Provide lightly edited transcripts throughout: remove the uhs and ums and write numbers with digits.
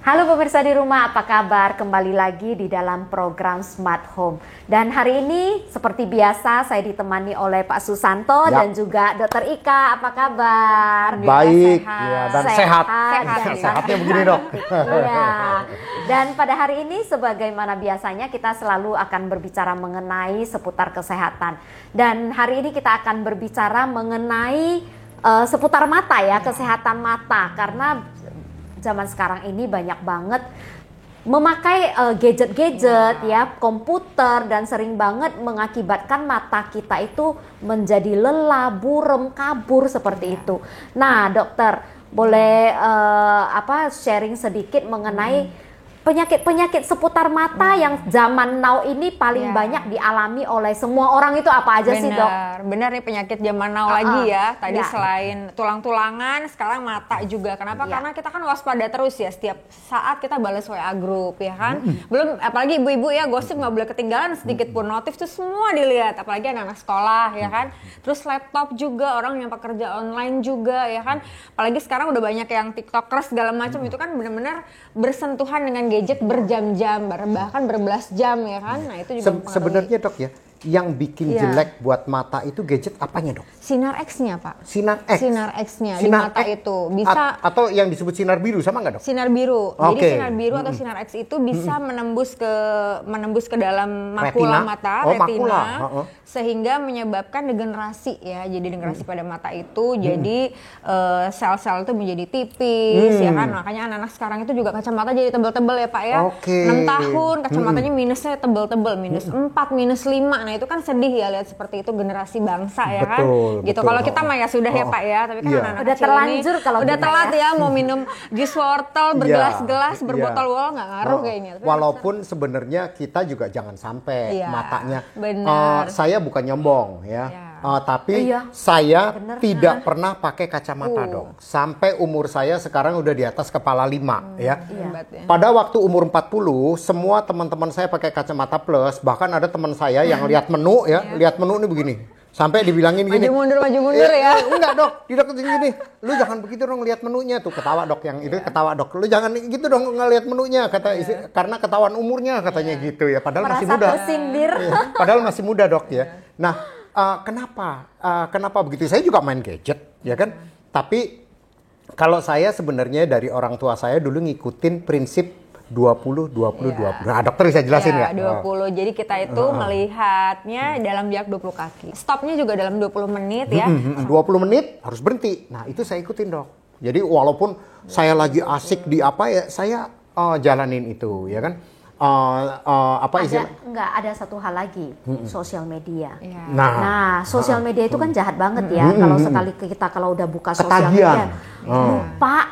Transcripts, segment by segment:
Halo pemirsa di rumah, apa kabar? Kembali lagi di dalam program Smart Home. Dan hari ini seperti biasa saya ditemani oleh Pak Susanto dan juga Dr. Ika. Apa kabar? Baik, sehat. Ya, dan sehat. Sehatnya begini dok. Ya. Dan pada hari ini sebagaimana biasanya kita selalu akan berbicara mengenai seputar kesehatan. Dan hari ini kita akan berbicara mengenai seputar mata ya, kesehatan mata. Karena zaman sekarang ini banyak banget memakai gadget-gadget ya, komputer, dan sering banget mengakibatkan mata kita itu menjadi lelah, buram, kabur seperti itu. Nah, dokter, boleh sharing sedikit mengenai penyakit-penyakit seputar mata yang zaman now ini paling banyak dialami oleh semua orang itu apa aja sih, Dok? Benar nih, penyakit zaman now lagi ya. Tadi selain tulang-tulangan, sekarang mata juga. Kenapa? Karena kita kan waspada terus ya, setiap saat kita balas WA grup ya kan. Belum, apalagi ibu-ibu ya, gosip nggak boleh ketinggalan sedikit pun notif tuh semua dilihat. Apalagi anak-anak sekolah ya kan. Terus laptop juga, orang yang pekerja online juga ya kan. Apalagi sekarang udah banyak yang tiktokers segala macam, itu kan benar-benar bersentuhan dengan gadget berjam-jam, bahkan berbelas jam ya kan. Nah itu juga sebenarnya dok ya, yang bikin jelek buat mata itu gadget apanya dok? Sinar X-nya Pak. Sinar X? Sinar X-nya di mata itu bisa atau yang disebut sinar biru, sama nggak dok? Sinar biru. Jadi sinar biru atau sinar X itu bisa menembus ke dalam makula mata, retina, sehingga menyebabkan degenerasi ya. Jadi degenerasi pada mata itu, jadi sel-sel itu menjadi tipis ya kan. Makanya anak-anak sekarang itu juga kacamata jadi tebal-tebal ya Pak ya. 6 tahun kacamatanya minusnya tebal-tebal, minus 4, minus 5. Nah itu kan sedih ya lihat seperti itu, generasi bangsa ya kan. Gitu. Kalau kita mah ya sudah ya Pak ya, tapi kan anak-anak udah terlanjur kalau udah telat ya mau minum jus wortel bergelas-gelas, berbotol wol nggak ngaruh kayaknya. Walaupun sebenarnya kita juga jangan sampai matanya. Benar. Saya bukan nyombong ya. Tapi saya tidak pernah pakai kacamata dok. Sampai umur saya sekarang udah di atas kepala 5 ya. Pada waktu umur 40 semua teman-teman saya pakai kacamata plus. Bahkan ada teman saya yang lihat menu ya, lihat menu ini begini. Sampai dibilangin gini. Maju mundur ya. Enggak dok, dideketin gini. Lu jangan begitu dong lihat menunya tuh, ketawa dok yang itu ketawa dok. Lu jangan gitu dong ngelihat menunya kata karena ketahuan umurnya katanya gitu ya. Padahal masih muda. Tersindir. Padahal masih muda dok ya. Nah, kenapa begitu? Saya juga main gadget, ya kan? Tapi kalau saya sebenarnya dari orang tua saya dulu ngikutin prinsip 20. Nah, dokter bisa jelasin nggak? 20. Jadi kita itu melihatnya dalam jarak 20 kaki. Stopnya juga dalam 20 menit ya. 20 menit harus berhenti. Nah, itu saya ikutin dok. Jadi walaupun saya lagi asik di apa ya, saya jalanin itu, ya kan? Ada satu hal lagi, sosial media. Nah, sosial media itu kan jahat banget ya. Kalau sekali kita udah buka sosial media,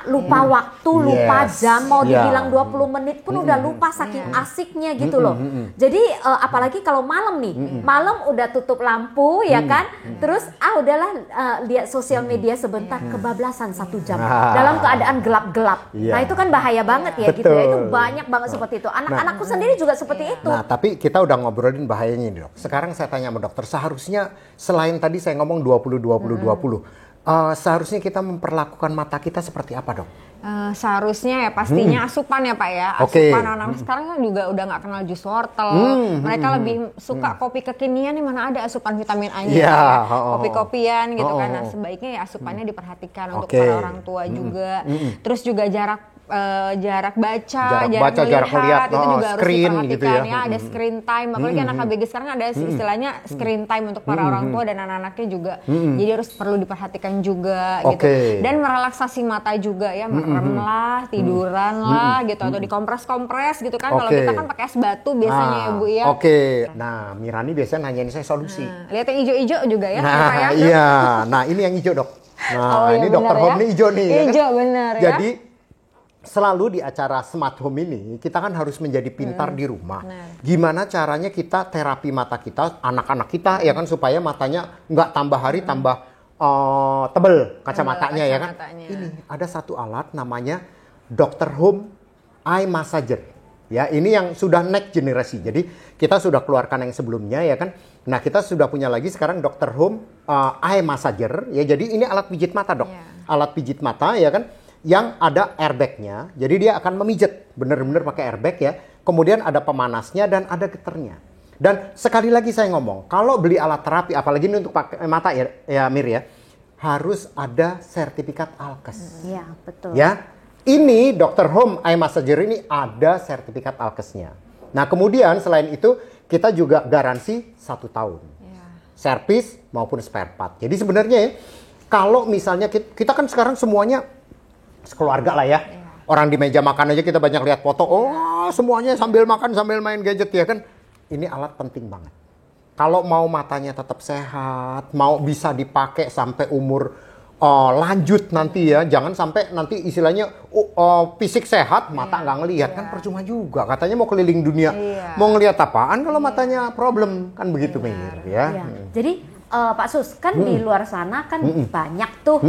lupa waktu, lupa jam, mau dibilang 20 menit pun udah lupa saking asiknya gitu loh. Jadi apalagi kalau malam nih, malam udah tutup lampu ya kan, terus udahlah lihat sosial media sebentar, kebablasan 1 jam dalam keadaan gelap-gelap. Nah itu kan bahaya banget ya. Gitu ya. Itu banyak banget seperti itu. Anak-anakku sendiri juga seperti itu. Nah tapi kita udah ngobrolin bahayanya nih dok. Sekarang saya tanya sama dokter, seharusnya selain tadi saya ngomong 20, seharusnya kita memperlakukan mata kita seperti apa dok? Seharusnya ya pastinya asupan ya Pak ya. Asupan anak-anak sekarang kan juga udah nggak kenal jus wortel. Mereka lebih suka kopi kekinian nih, mana ada asupan vitamin A-nya. Kopi-kopian gitu kan. Nah, sebaiknya ya asupannya diperhatikan untuk para orang tua juga. Terus juga jarak baca, jarak melihat itu juga harus diperhatikan gitu ya. Ada screen time, apalagi anak ABG sekarang ada istilahnya screen time untuk para orang tua dan anak-anaknya juga. Jadi harus perlu diperhatikan juga gitu. Dan merelaksasi mata juga ya, merem lah, tiduran lah gitu, atau dikompres-kompres gitu kan. Kalau kita kan pakai es batu biasanya ya Bu ya. Nah, Mirani biasanya nanyain saya solusi. Lihat yang hijau-hijau juga ya. Nah ini yang hijau dok. Nah ini dokter Home nih hijau nih. Hijau benar ya. Jadi selalu di acara Smart Home ini kita kan harus menjadi pintar di rumah. Gimana caranya kita terapi mata kita, anak-anak kita ya kan, supaya matanya nggak tambah hari tambah tebel kacamatanya ya kan. Ini ada satu alat namanya Dr. Home Eye Massager. Ya, ini yang sudah next generasi. Jadi kita sudah keluarkan yang sebelumnya ya kan. Nah, kita sudah punya lagi sekarang Dr. Home Eye Massager ya. Jadi ini alat pijit mata, Dok. Alat pijit mata ya kan. yang ada airbagnya. Jadi dia akan memijat, bener-bener pakai airbag ya. Kemudian ada pemanasnya dan ada getarnya. Dan sekali lagi saya ngomong, kalau beli alat terapi, apalagi ini untuk pakai mata ya Mir ya, harus ada sertifikat Alkes. Iya, betul. Ya, ini Dr. Home Eye Massager ini ada sertifikat Alkesnya. Nah kemudian selain itu kita juga garansi 1 tahun. Servis maupun spare part. Jadi sebenarnya ya, kalau misalnya kita kan sekarang semuanya sekeluarga lah ya. Orang di meja makan aja kita banyak lihat foto, semuanya sambil makan sambil main gadget ya kan. Ini alat penting banget. Kalau mau matanya tetap sehat, mau bisa dipakai sampai umur lanjut nanti ya. Jangan sampai nanti istilahnya fisik sehat, mata nggak ngelihat. Kan percuma juga. Katanya mau keliling dunia. Mau ngelihat apaan kalau matanya problem? Kan begitu Mir ya. Jadi Pak Sus, kan di luar sana kan banyak tuh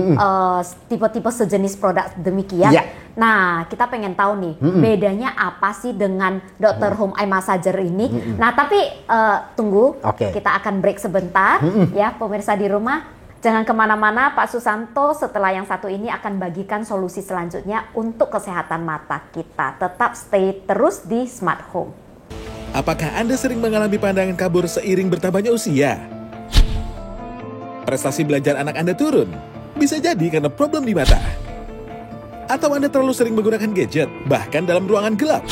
tipe-tipe sejenis produk demikian. Nah, kita pengen tahu nih, bedanya apa sih dengan Dr. Home Eye Massager ini? Nah, tapi tunggu, kita akan break sebentar ya pemirsa di rumah. Jangan kemana-mana, Pak Susanto setelah yang satu ini akan bagikan solusi selanjutnya untuk kesehatan mata kita. Tetap stay terus di Smart Home. Apakah Anda sering mengalami pandangan kabur seiring bertambahnya usia? Prestasi belajar anak Anda turun? Bisa jadi karena problem di mata. Atau Anda terlalu sering menggunakan gadget, bahkan dalam ruangan gelap?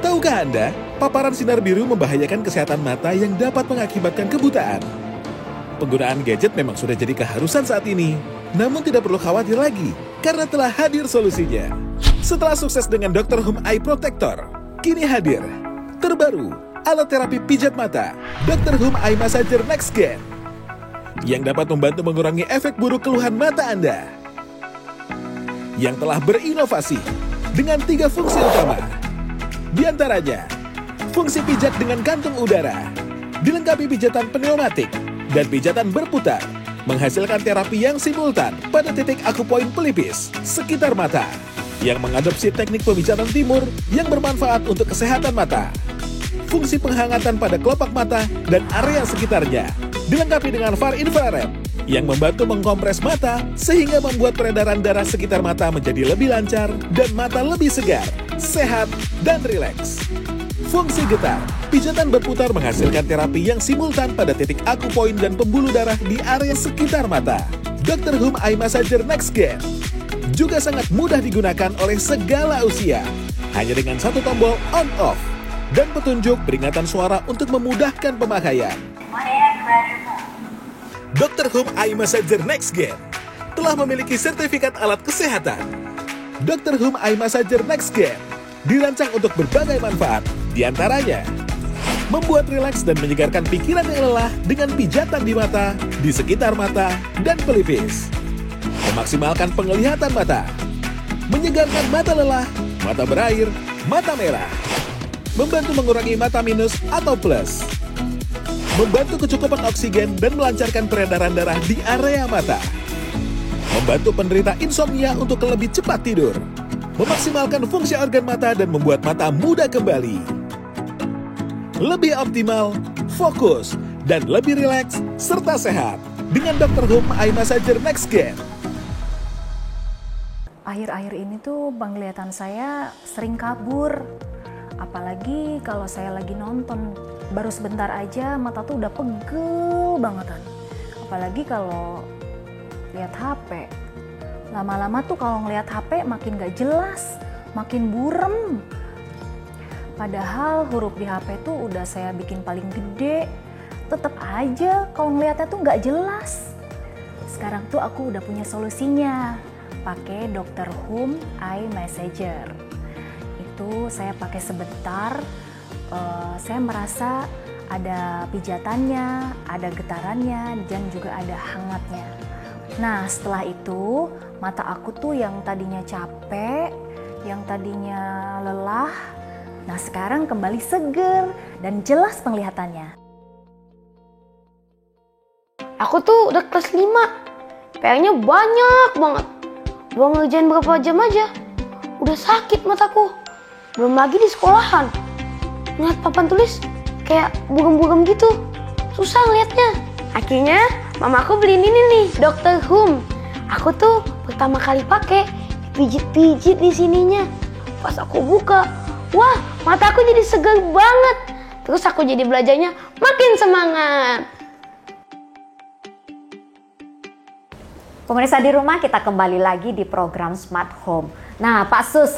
Tahukah Anda, paparan sinar biru membahayakan kesehatan mata yang dapat mengakibatkan kebutaan? Penggunaan gadget memang sudah jadi keharusan saat ini. Namun tidak perlu khawatir lagi, karena telah hadir solusinya. Setelah sukses dengan Dr. Home Eye Protector, kini hadir terbaru alat terapi pijat mata Dr. Home Eye Massager Next Gen yang dapat membantu mengurangi efek buruk keluhan mata Anda. Yang telah berinovasi dengan 3 fungsi utama. Di antaranya, fungsi pijat dengan kantung udara, dilengkapi pijatan pneumatik, dan pijatan berputar, menghasilkan terapi yang simultan pada titik akupoin pelipis sekitar mata, yang mengadopsi teknik pemijatan timur yang bermanfaat untuk kesehatan mata. Fungsi penghangatan pada kelopak mata dan area sekitarnya, dilengkapi dengan far infrared yang membantu mengkompres mata sehingga membuat peredaran darah sekitar mata menjadi lebih lancar dan mata lebih segar, sehat, dan rileks. Fungsi getar, pijatan berputar menghasilkan terapi yang simultan pada titik akupoin dan pembuluh darah di area sekitar mata. Dr. Home Eye Massager Next Gen juga sangat mudah digunakan oleh segala usia, hanya dengan 1 tombol on-off dan petunjuk peringatan suara untuk memudahkan pemakaian. Dr. Home Eye Massager Next Gen telah memiliki sertifikat alat kesehatan. Dr. Home Eye Massager Next Gen dirancang untuk berbagai manfaat, di antaranya membuat rileks dan menyegarkan pikiran yang lelah dengan pijatan di mata, di sekitar mata, dan pelipis. Memaksimalkan penglihatan mata, menyegarkan mata lelah, mata berair, mata merah. Membantu mengurangi mata minus atau plus, membantu kecukupan oksigen dan melancarkan peredaran darah di area mata, membantu penderita insomnia untuk lebih cepat tidur, memaksimalkan fungsi organ mata dan membuat mata muda kembali, lebih optimal, fokus, dan lebih rileks serta sehat dengan Dr. Home Eye Massager Next Gen. Akhir-akhir ini tuh penglihatan saya sering kabur. Apalagi kalau saya lagi nonton, baru sebentar aja mata tuh udah pegel bangetan. Apalagi kalau lihat HP. Lama-lama tuh kalau ngelihat HP makin gak jelas, makin burem. Padahal huruf di HP tuh udah saya bikin paling gede, tetap aja kalau ngelihatnya tuh gak jelas. Sekarang tuh aku udah punya solusinya, pakai Dr. Home Eye Massager. Itu saya pakai sebentar, saya merasa ada pijatannya, ada getarannya, dan juga ada hangatnya. Nah setelah itu mata aku tuh yang tadinya capek, yang tadinya lelah, nah sekarang kembali seger dan jelas penglihatannya. Aku tuh udah kelas 5, PR-nya banyak banget. Belum ngerjain berapa jam aja, udah sakit mataku. Belum lagi di sekolahan, ngeliat papan tulis kayak buram-buram gitu, susah ngeliatnya. Akhirnya mamaku beliin ini nih, Dr. Home. Aku tuh Pertama kali pakai, dipijit-pijit di sininya. Pas aku buka, wah, mataku jadi segar banget. Terus aku jadi belajarnya makin semangat. Pemirsa di rumah, kita kembali lagi di program Smart Home. Nah, Pak Sus,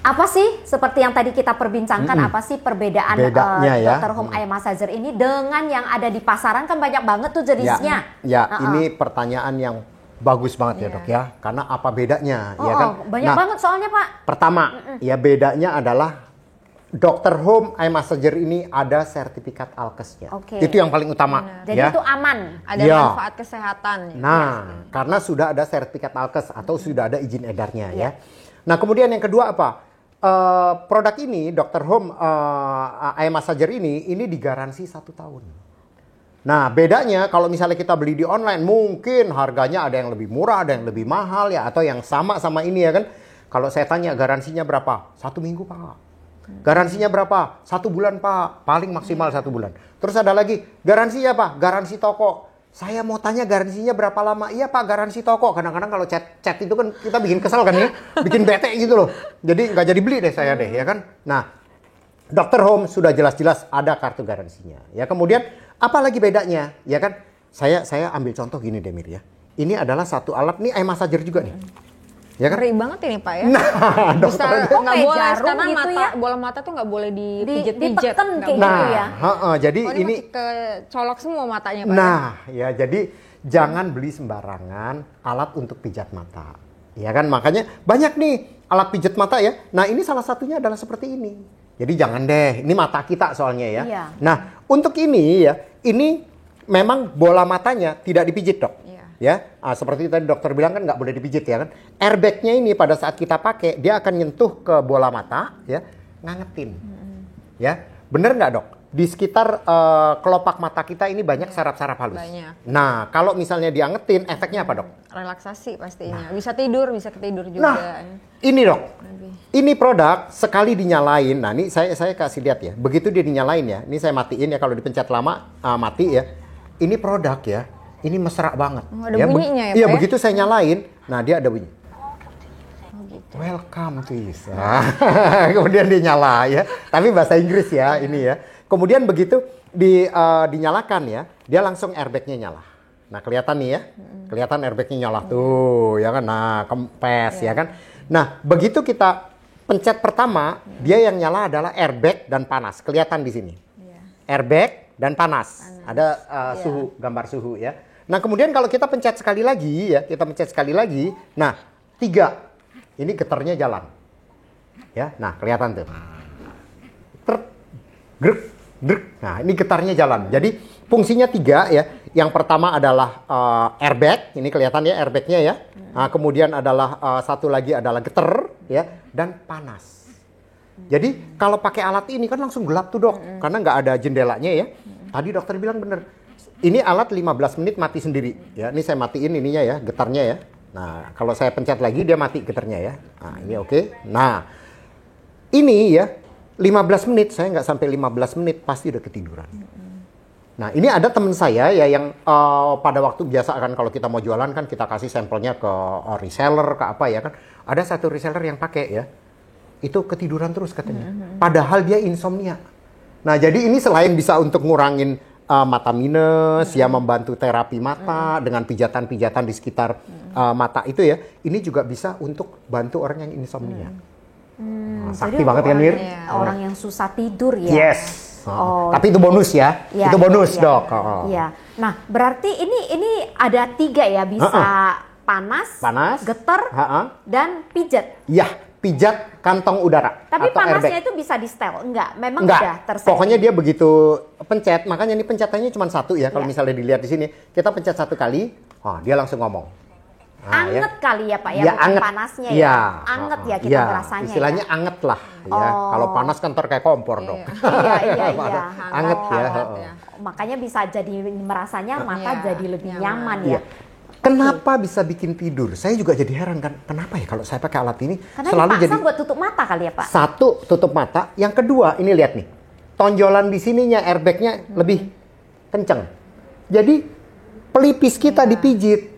apa sih seperti yang tadi kita perbincangkan, apa sih perbedaan Dr. Home Eye Massager ini dengan yang ada di pasaran? Kan banyak banget tuh jenisnya. Ini pertanyaan yang bagus banget ya dok ya. Karena apa bedanya? Ya kan? Banyak banget soalnya Pak. Pertama, ya bedanya adalah Dr. Home Eye Massager ini ada sertifikat Alkesnya. Itu yang paling utama. Jadi itu aman. Ada manfaat kesehatan. Nah, karena sudah ada sertifikat Alkes atau sudah ada izin edarnya ya. Nah, kemudian yang kedua apa? Produk ini, Dr. Home Eye Massager ini digaransi 1 tahun. Nah, bedanya kalau misalnya kita beli di online, mungkin harganya ada yang lebih murah, ada yang lebih mahal ya, atau yang sama ini ya kan. Kalau saya tanya garansinya berapa? 1 minggu Pak. Garansinya berapa? 1 bulan Pak. Paling maksimal 1 bulan. Terus ada lagi, garansinya apa? Garansi toko. Saya mau tanya garansinya berapa lama? Iya Pak, garansi toko. Kadang-kadang kalau chat itu kan kita bikin kesel kan ya. Bikin bete gitu loh. Jadi nggak jadi beli deh saya deh ya kan. Nah, Dr. Home sudah jelas-jelas ada kartu garansinya. Ya kemudian apa lagi bedanya? Ya kan, saya ambil contoh gini deh Mir ya. Ini adalah satu alat, nih eye massager juga nih. Ya kan? Ngeri banget ini Pak ya. Nah, bisa nggak boleh jarum karena gitu ya? bola mata tuh nggak boleh dipijit-pijit. Ditekan kayak nah, gitu ya. Jadi ini kecolok semua matanya Pak. Nah, ya jadi jangan beli sembarangan alat untuk pijat mata. Ya kan, makanya banyak nih alat pijat mata ya. Nah, ini salah satunya adalah seperti ini. Jadi jangan deh, ini mata kita soalnya ya. Iya. Nah, untuk ini ya, ini memang bola matanya tidak dipijit dok. Ya, seperti tadi dokter bilang kan nggak boleh dipijit ya kan. Airbagnya ini pada saat kita pakai dia akan nyentuh ke bola mata ya, ngangetin. Ya, bener nggak dok? Di sekitar kelopak mata kita ini banyak saraf-saraf halus. Banyak. Nah, kalau misalnya diangetin, efeknya apa dok? Relaksasi pastinya. Bisa tidur, bisa ketidur juga. Nah, ini dok. Ini produk sekali dinyalain. Nah, ini saya kasih lihat ya. Begitu dia dinyalain ya. Ini saya matiin ya, kalau dipencet lama mati ya. Ini produk ya. Ini mesra banget. Ada bunyinya ya, Pak? Iya, begitu saya nyalain, nah dia ada bunyi. Gitu. Welcome to this. Kemudian dia nyala ya. Tapi bahasa Inggris ya ini ya. Kemudian begitu dinyalakan ya, dia langsung airbagnya nyala. Nah, kelihatan nih ya. Kelihatan airbagnya nyala tuh, ya kan. Nah, kempes ya kan. Nah, begitu kita pencet pertama, dia yang nyala adalah airbag dan panas. Kelihatan di sini. Airbag dan panas. Ada suhu, gambar suhu ya. Nah, kemudian kalau kita pencet sekali lagi ya, nah 3, ini getarnya jalan, ya, nah kelihatan tuh, grek, nah ini getarnya jalan. Jadi fungsinya 3 ya. Yang pertama adalah airbag, ini kelihatan ya airbagnya ya. Nah, kemudian adalah satu lagi adalah getar ya, dan panas. Jadi kalau pakai alat ini kan langsung gelap tuh dok, karena nggak ada jendelanya ya. Tadi dokter bilang bener. Ini alat 15 menit mati sendiri ya. Ini saya matiin ininya ya, getarnya ya. Nah, kalau saya pencet lagi dia mati getarnya ya. Nah, ini oke. Nah, ini ya 15 menit, saya nggak sampai 15 menit pasti udah ketiduran. Nah, ini ada teman saya ya yang pada waktu biasa kan kalau kita mau jualan kan kita kasih sampelnya ke reseller, ke apa ya kan. Ada satu reseller yang pakai ya. Itu ketiduran terus katanya. Padahal dia insomnia. Nah, jadi ini selain bisa untuk ngurangin mata minus, ya membantu terapi mata dengan pijatan-pijatan di sekitar mata itu ya. Ini juga bisa untuk bantu orang yang insomnia. Sakti banget kan Mir? Orang yang susah tidur ya. Yes. Tapi itu bonus ya. Itu bonus dok. Iya. Nah, berarti ini ada 3 ya, bisa panas, getar, dan pijat. Iya. Pijat kantong udara. Tapi atau panasnya airbag. itu bisa di setel? Enggak, memang Enggak. udah terset. Pokoknya dia begitu pencet, makanya ini pencetannya cuma 1 ya. Kalau misalnya dilihat di sini, kita pencet 1 kali, dia langsung ngomong. Nah, anget kali ya Pak ya, bukan anget. panasnya ya. Anget ya kita merasanya. Istilahnya ya. Anget lah ya. Kalau panas kan kayak kompor dok. Iya. Anget ya. Makanya bisa jadi merasanya mata jadi lebih nyaman ya. Kenapa bisa bikin tidur? Saya juga jadi heran kan. Kenapa ya kalau saya pakai alat ini karena selalu jadi buat tutup mata kali ya Pak. 1 tutup mata, yang kedua ini lihat nih. Tonjolan di sininya airbagnya lebih kenceng. Jadi pelipis kita dipijit.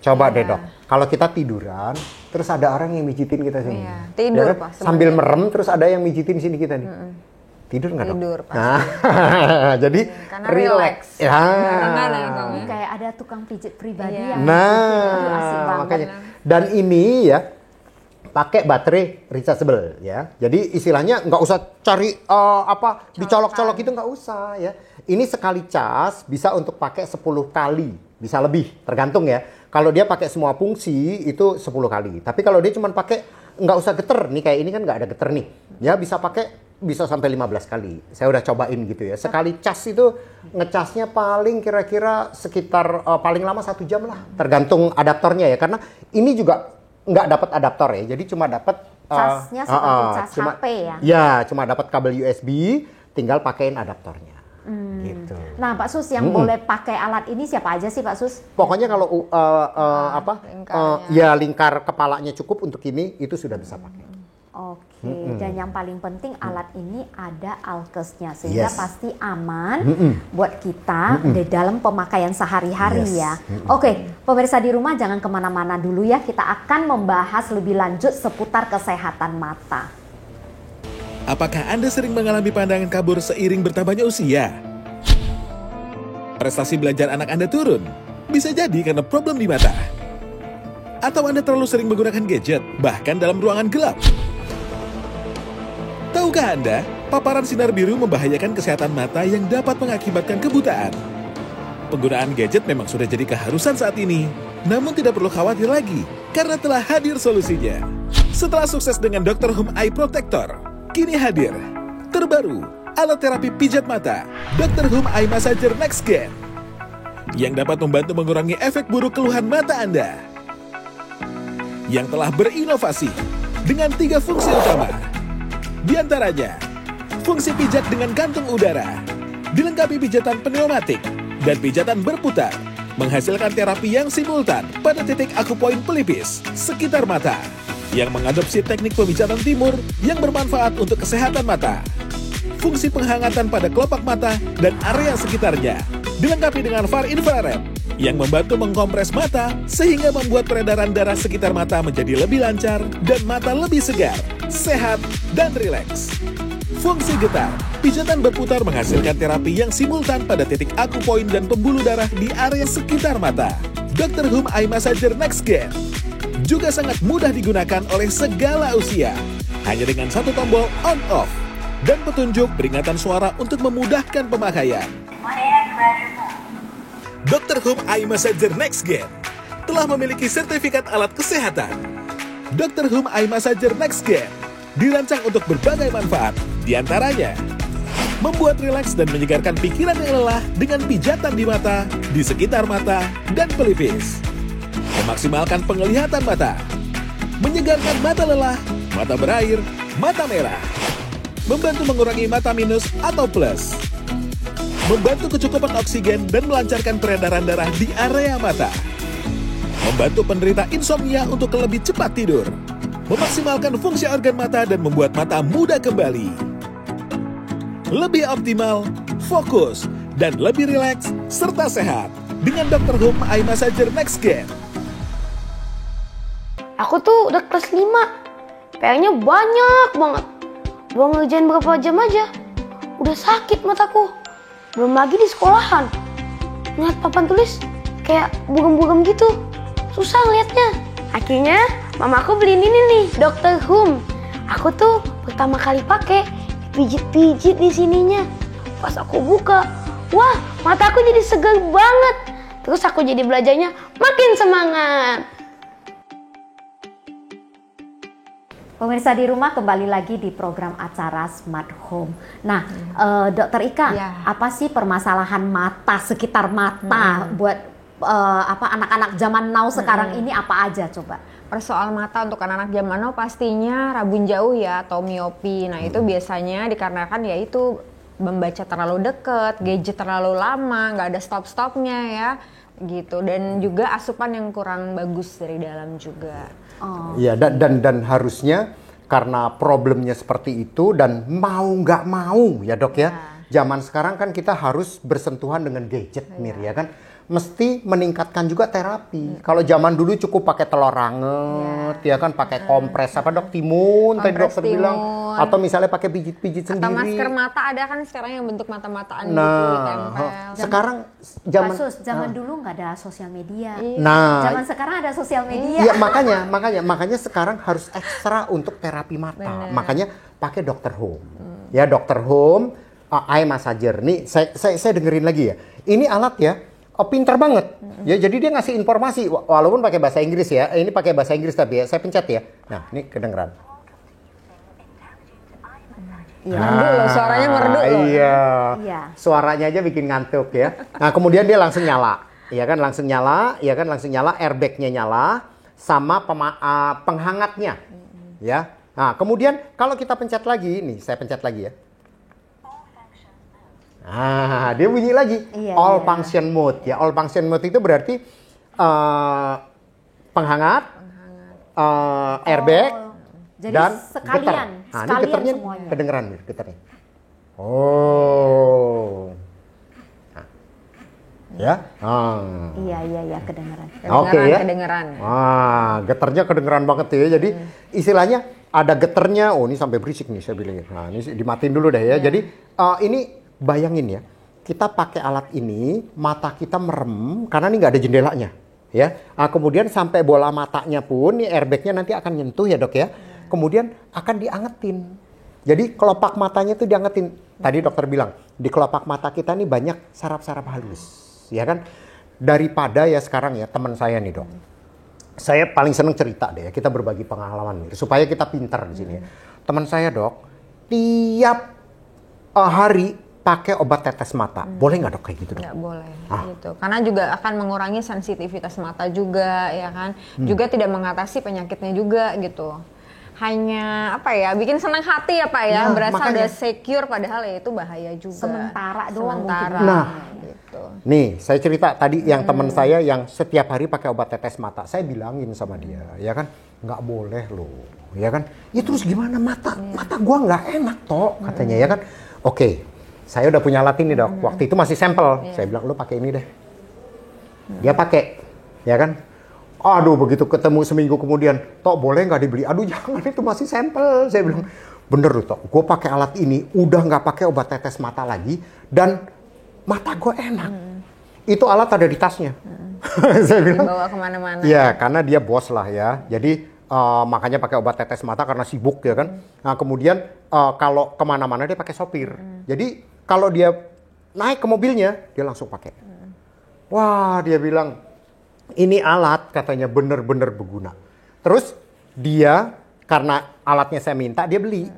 Coba deh dok. Kalau kita tiduran, terus ada orang yang mijitin kita sini. Iya, tidur ya kan? Pak. Sambil merem, terus ada yang mijitin sini kita nih. Tidur nggak dok? Tidur pasti. Nah, jadi Karena relax. Ya. Kayak ada tukang pijit pribadi Iya. yang Nah, asik banget. makanya. Dan ini ya pakai baterai rechargeable ya. Jadi istilahnya nggak usah cari dicolok-colok itu nggak usah ya. Ini sekali cas bisa untuk pakai 10 kali, bisa lebih tergantung ya. Kalau dia pakai semua fungsi itu 10 kali. Tapi kalau dia cuma pakai nggak usah geter nih kayak ini kan nggak ada geter nih. Ya bisa sampai 15 kali. Saya udah cobain gitu ya. Sekali cas itu ngecasnya paling kira-kira sekitar paling lama 1 jam lah. Tergantung adaptornya ya. Karena ini juga nggak dapat adaptor ya. Jadi cuma dapat casnya seperti cas HP ya? Ya, cuma dapat kabel USB, tinggal pakein adaptornya. Gitu. Nah, Pak Sus yang boleh pakai alat ini siapa aja sih Pak Sus? Pokoknya kalau lingkar kepalanya cukup untuk ini, itu sudah bisa pakai. Oke, dan yang paling penting alat ini ada alkesnya sehingga pasti aman buat kita di dalam pemakaian sehari-hari ya. Oke, pemirsa di rumah jangan kemana-mana dulu ya, kita akan membahas lebih lanjut seputar kesehatan mata. Apakah Anda sering mengalami pandangan kabur seiring bertambahnya usia? Prestasi belajar anak Anda turun? Bisa jadi karena problem di mata. Atau Anda terlalu sering menggunakan gadget, bahkan dalam ruangan gelap? Tahukah Anda, paparan sinar biru membahayakan kesehatan mata yang dapat mengakibatkan kebutaan? Penggunaan gadget memang sudah jadi keharusan saat ini, namun tidak perlu khawatir lagi, karena telah hadir solusinya. Setelah sukses dengan Dr. Home Eye Protector, kini hadir terbaru alat terapi pijat mata Dr. Home Eye Massager Next Gen yang dapat membantu mengurangi efek buruk keluhan mata Anda, yang telah berinovasi dengan 3 fungsi utama. Di antaranya, fungsi pijat dengan kantung udara, dilengkapi pijatan pneumatik dan pijatan berputar, menghasilkan terapi yang simultan pada titik akupoin pelipis sekitar mata, yang mengadopsi teknik pemijatan timur yang bermanfaat untuk kesehatan mata. Fungsi penghangatan pada kelopak mata dan area sekitarnya, dilengkapi dengan far infrared yang membantu mengkompres mata sehingga membuat peredaran darah sekitar mata menjadi lebih lancar dan mata lebih segar, sehat, dan rileks. Fungsi getar, pijatan berputar menghasilkan terapi yang simultan pada titik akupoin dan pembuluh darah di area sekitar mata. Dr. Home Eye Massager Next Gen juga sangat mudah digunakan oleh segala usia, hanya dengan 1 tombol on-off dan petunjuk peringatan suara untuk memudahkan pemakaian. Dr. Home Eye Massager Next Gen telah memiliki sertifikat alat kesehatan. Dr. Home Eye Massager Next Gen dirancang untuk berbagai manfaat, diantaranya membuat rileks dan menyegarkan pikiran yang lelah dengan pijatan di mata, di sekitar mata, dan pelipis. Memaksimalkan penglihatan mata, menyegarkan mata lelah, mata berair, mata merah, membantu mengurangi mata minus atau plus, membantu kecukupan oksigen dan melancarkan peredaran darah di area mata, membantu penderita insomnia untuk lebih cepat tidur, memaksimalkan fungsi organ mata dan membuat mata muda kembali, lebih optimal, fokus, dan lebih rileks serta sehat dengan Dr. Home Eye Massager Next Gen. Aku tuh udah kelas 5, PR-nya banyak banget. Belum ngerjain berapa jam aja, udah sakit mataku. Belum lagi di sekolahan, ngeliat papan tulis kayak buram-buram gitu, susah ngeliatnya. Akhirnya mamaku beliin ini nih, Dr. Home. Aku tuh pertama kali pakai, pijit-pijit di sininya. Pas aku buka, wah mataku jadi segar banget. Terus aku jadi belajarnya makin semangat. Pemirsa di rumah, kembali lagi di program acara Smart Home. Nah, Dokter Ika, apa sih permasalahan mata, sekitar mata buat anak-anak zaman now sekarang ini apa aja coba? Persoal mata untuk anak-anak zaman now pastinya rabun jauh ya atau miopi. Nah, itu biasanya dikarenakan yaitu membaca terlalu dekat, gadget terlalu lama, nggak ada stop-stopnya ya, gitu. Dan juga asupan yang kurang bagus dari dalam juga. Iya, dan harusnya karena problemnya seperti itu dan mau nggak mau ya dok ya. Zaman sekarang kan kita harus bersentuhan dengan gadget Mir ya kan. mesti meningkatkan juga terapi. Kalau zaman dulu cukup pakai telur ranget, ya kan, pakai kompres apa dok, timun tadi dokter bilang, atau misalnya pakai pijit-pijit sendiri. Atau masker mata ada kan sekarang yang bentuk mata-mataan gitu ditempel. Sekarang zaman dulu nggak ada sosial media. Nah, zaman sekarang ada sosial media. Iya, makanya sekarang harus ekstra untuk terapi mata. Makanya pakai Dr. Home. Ya, Dr. Home eye massager. Nih saya dengerin lagi ya. Ini alat ya, pinter banget. Ya, jadi dia ngasih informasi walaupun pakai bahasa Inggris ya. Ini pakai bahasa Inggris tapi ya, saya pencet ya. Nah, ini kedengeran. Merdu loh, suaranya merdu loh. Iya. Suaranya aja bikin ngantuk ya. Nah, kemudian dia langsung nyala. Ya kan, langsung nyala, airbag-nya nyala sama penghangatnya. Ya. Nah, kemudian kalau kita pencet lagi, nih saya pencet lagi ya. Nah, dia bunyi lagi. All function mode ya. All function mode itu berarti penghangat, airbag, jadi dan sekalian, getar. Nah, ini getarnya semuanya. kedengeran nih, getarnya. Oh. Nah. Ya. Iya, kedengeran. Oke ya. Kedengeran. Getarnya kedengeran banget ya. Jadi istilahnya ada getarnya. Oh, ini sampai berisik nih saya bilang. Nah, ini dimatiin dulu deh ya. Jadi ini bayangin ya. Kita pakai alat ini, mata kita merem karena ini nggak ada jendelanya. Ya. Kemudian sampai bola matanya pun, nih airbagnya nanti akan nyentuh ya dok ya. Kemudian akan diangetin. Jadi kelopak matanya itu diangetin. Tadi dokter bilang, di kelopak mata kita nih banyak saraf-saraf halus. Ya kan? Daripada ya sekarang ya teman saya nih dok. Saya paling seneng cerita deh ya. Kita berbagi pengalaman nih. Supaya kita pintar di sini ya. Teman saya dok, tiap hari pakai obat tetes mata. Boleh nggak dok kayak gitu dok? Nggak boleh gitu. Karena juga akan mengurangi sensitivitas mata juga ya kan. Juga tidak mengatasi penyakitnya juga gitu. Hanya apa ya, bikin senang hati ya Pak ya, berasa udah secure padahal ya itu bahaya juga. Sementara doang. Nah, gitu. Nih saya cerita tadi yang teman saya yang setiap hari pakai obat tetes mata. Saya bilangin sama dia, ya kan, nggak boleh loh, ya kan. Ya terus gimana mata gua nggak enak toh katanya ya kan. Oke, saya udah punya alat ini dok. Waktu itu masih sampel. Saya bilang lu pakai ini deh. Dia pakai, ya kan. Aduh, begitu ketemu seminggu kemudian, Tok boleh nggak dibeli? Aduh jangan, itu masih sampel. Saya bilang, bener loh Tok, gue pakai alat ini, udah nggak pakai obat tetes mata lagi, dan mata gue enak. Itu alat ada di tasnya. Saya bilang, dibawa kemana-mana. Ya, karena dia bos lah ya. Jadi makanya pakai obat tetes mata karena sibuk ya kan. Nah kemudian kalau kemana-mana dia pakai sopir. Jadi kalau dia naik ke mobilnya, dia langsung pakai. Wah, dia bilang, ini alat katanya bener-bener berguna. Terus dia karena alatnya saya minta, dia beli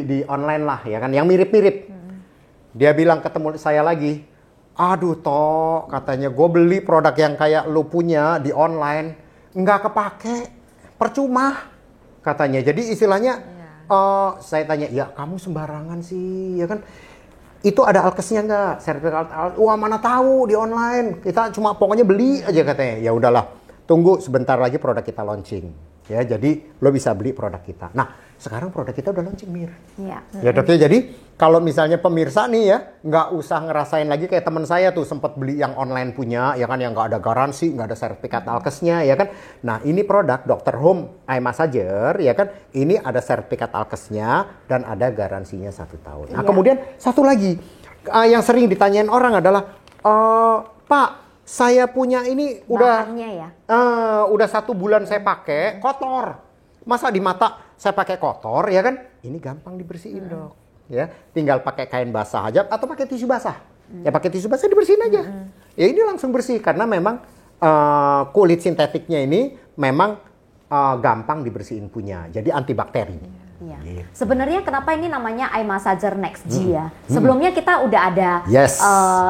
di online lah ya kan, yang mirip-mirip. Dia bilang ketemu saya lagi, aduh Tok katanya gue beli produk yang kayak lu punya di online, nggak kepake, percuma katanya. Jadi istilahnya saya tanya, ya kamu sembarangan sih ya kan. Itu ada alkesnya nggak? Sertifikat wah mana tahu di online. Kita cuma pokoknya beli aja katanya. Ya udahlah, tunggu sebentar lagi produk kita launching. Ya, jadi lo bisa beli produk kita. Nah, sekarang produk kita udah launching Mir. Iya. Ya dok ya. Jadi kalau misalnya pemirsa nih ya, nggak usah ngerasain lagi kayak teman saya tuh sempat beli yang online punya, ya kan, yang nggak ada garansi, nggak ada sertifikat alkesnya, ya kan. Nah ini produk Dr. Home Eye Massager, ya kan. Ini ada sertifikat alkesnya dan ada garansinya 1 tahun. Nah kemudian satu lagi yang sering ditanyain orang adalah, Pak, saya punya ini udah 1 bulan saya pakai kotor. Masa di mata saya pakai kotor ya kan? Ini gampang dibersihin dok. Ya, tinggal pakai kain basah aja atau pakai tisu basah. Ya pakai tisu basah dibersihin aja. Ya ini langsung bersih karena memang kulit sintetiknya ini memang gampang dibersihin punya. Jadi antibakteri. Iya. Gitu. Sebenarnya kenapa ini namanya Eye Massager Next G ya? Sebelumnya kita udah ada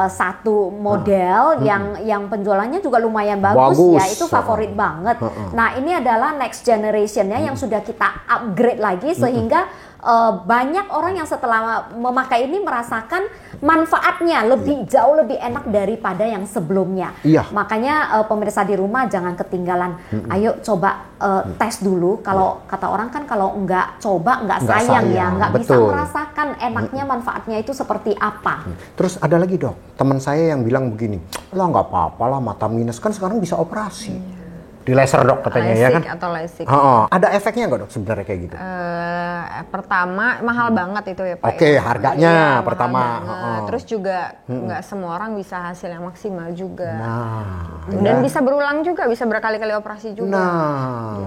satu model yang penjualannya juga lumayan bagus ya, itu favorit banget. Nah ini adalah next generationnya yang sudah kita upgrade lagi sehingga banyak orang yang setelah memakai ini merasakan manfaatnya jauh lebih enak daripada yang sebelumnya. Makanya pemirsa di rumah jangan ketinggalan. Ayo coba tes dulu. Kalau kata orang kan kalau nggak coba nggak sayang ya, nggak bisa merasakan enaknya manfaatnya itu seperti apa. Terus ada lagi dok, teman saya yang bilang begini, lah nggak apa-apa lah mata minus kan sekarang bisa operasi. Di laser dok katanya ya kan? Atau LASIK. Ada efeknya nggak dok sebenarnya kayak gitu? Pertama mahal banget itu ya Pak. Harganya pertama. Terus juga nggak semua orang bisa hasil yang maksimal juga. Dan bisa berulang juga, bisa berkali-kali operasi juga.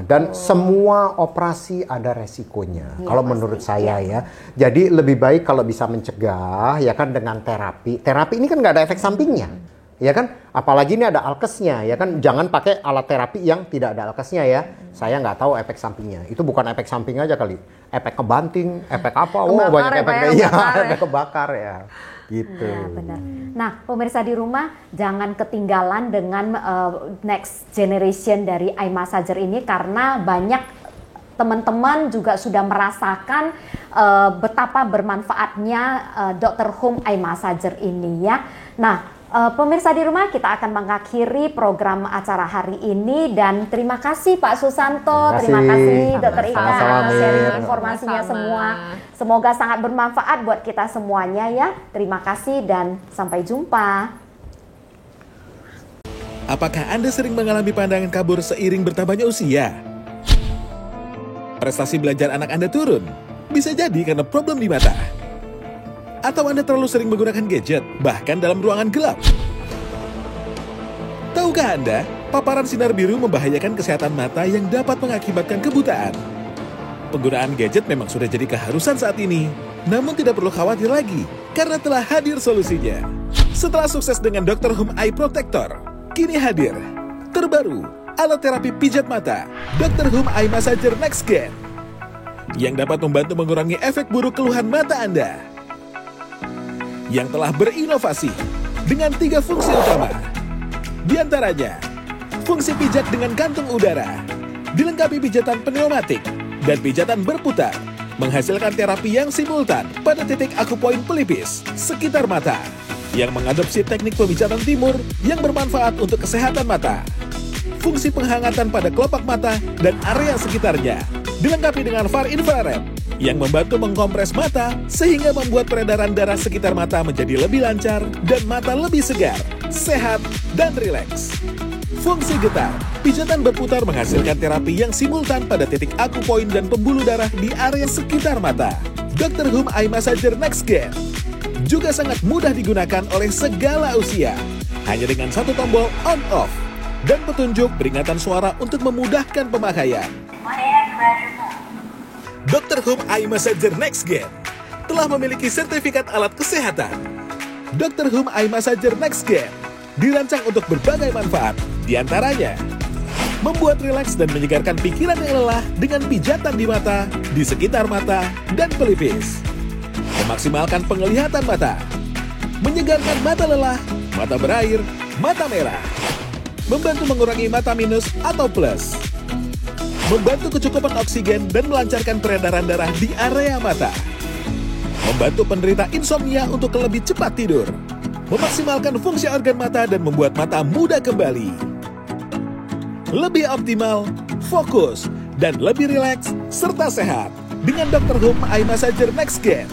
Dan semua operasi ada resikonya. Kalau menurut saya ya. Jadi lebih baik kalau bisa mencegah ya kan dengan terapi. Terapi ini kan nggak ada efek sampingnya. Ya kan, apalagi ini ada alkesnya, ya kan, jangan pakai alat terapi yang tidak ada alkesnya ya. Saya nggak tahu efek sampingnya. Itu bukan efek samping aja kali, efek kebanting, efek apa? Banyak efeknya. Efek kebakar ya. Gitu. Ya, benar. Nah, pemirsa di rumah jangan ketinggalan dengan next generation dari eye massager ini karena banyak teman-teman juga sudah merasakan betapa bermanfaatnya Dr. Home Eye Massager ini ya. Nah, pemirsa di rumah, kita akan mengakhiri program acara hari ini dan terima kasih Pak Susanto, terima kasih Dr. Ika sharing informasinya semua. Semoga sangat bermanfaat buat kita semuanya ya. Terima kasih dan sampai jumpa. Apakah Anda sering mengalami pandangan kabur seiring bertambahnya usia? Prestasi belajar anak Anda turun? Bisa jadi karena problem di mata. Atau Anda terlalu sering menggunakan gadget, bahkan dalam ruangan gelap? Tahukah Anda, paparan sinar biru membahayakan kesehatan mata yang dapat mengakibatkan kebutaan? Penggunaan gadget memang sudah jadi keharusan saat ini, namun tidak perlu khawatir lagi, karena telah hadir solusinya. Setelah sukses dengan Dr. Home Eye Protector, kini hadir terbaru, alat terapi pijat mata, Dr. Home Eye Massager Next Gen, yang dapat membantu mengurangi efek buruk keluhan mata Anda. Yang telah berinovasi dengan 3 fungsi utama. Di antaranya, fungsi pijat dengan kantung udara, dilengkapi pijatan pneumatik, dan pijatan berputar, menghasilkan terapi yang simultan pada titik akupoin pelipis sekitar mata, yang mengadopsi teknik pemijatan timur yang bermanfaat untuk kesehatan mata. Fungsi penghangatan pada kelopak mata dan area sekitarnya, dilengkapi dengan far infrared, yang membantu mengkompres mata sehingga membuat peredaran darah sekitar mata menjadi lebih lancar dan mata lebih segar, sehat, dan rileks. Fungsi getar, pijatan berputar menghasilkan terapi yang simultan pada titik akupoin dan pembuluh darah di area sekitar mata. Dr. Home Eye Massager Next Gen juga sangat mudah digunakan oleh segala usia, hanya dengan 1 tombol on-off dan petunjuk peringatan suara untuk memudahkan pemakaian. Dr. Home Eye Massager Next Gen telah memiliki sertifikat alat kesehatan. Dr. Home Eye Massager Next Gen dirancang untuk berbagai manfaat, diantaranya membuat rileks dan menyegarkan pikiran yang lelah dengan pijatan di mata, di sekitar mata, dan pelipis. Memaksimalkan penglihatan mata, menyegarkan mata lelah, mata berair, mata merah, membantu mengurangi mata minus atau plus, membantu kecukupan oksigen dan melancarkan peredaran darah di area mata, membantu penderita insomnia untuk lebih cepat tidur, memaksimalkan fungsi organ mata dan membuat mata muda kembali, lebih optimal, fokus, dan lebih rileks serta sehat dengan Dr. Home Eye Massager Next Gen.